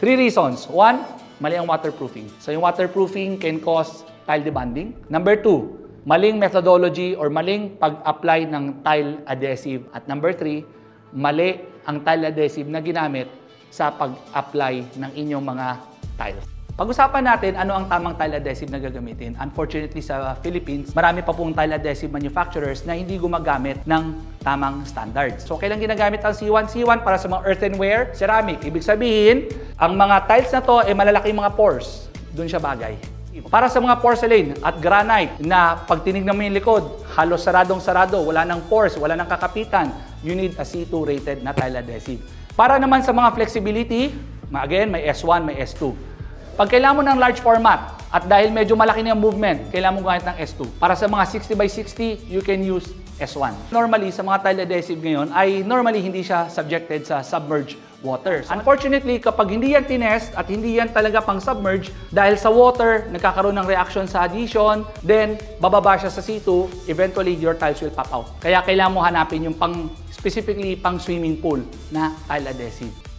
Three reasons. One, mali ang waterproofing. So yung waterproofing can cause tile debonding. Number two, maling methodology or maling pag-apply ng tile adhesive. At number three, mali ang tile adhesive na ginamit sa pag-apply ng inyong mga tiles. Pag-usapan natin ano ang tamang tile adhesive na gagamitin. Unfortunately sa Philippines, marami pa pong tile adhesive manufacturers na hindi gumagamit ng tamang standards. So kailan ginagamit ang C1? C1 para sa mga earthenware, ceramic. Ibig sabihin, ang mga tiles na to ay malalaking mga pores. Doon siya bagay. Para sa mga porcelain at granite na pag tinignan mo yung likod, halos saradong-sarado, wala ng pores, wala ng kakapitan, you need a C2 rated na tile adhesive. Para naman sa mga flexibility, again, may S1, may S2. Pag kailangan mo ng large format at dahil medyo malaki na yung movement, kailangan mo gamit ng S2. Para sa mga 60 by 60, you can use S1. Normally, sa mga tile adhesive ngayon, ay normally hindi siya subjected sa submerged water. Unfortunately, kapag hindi yan tinest at hindi yan talaga pang submerge, dahil sa water, nagkakaroon ng reaction sa adhesion, then bababa siya sa C2, eventually your tiles will pop out. Kaya kailangan mo hanapin yung specifically pang swimming pool na tile adhesive.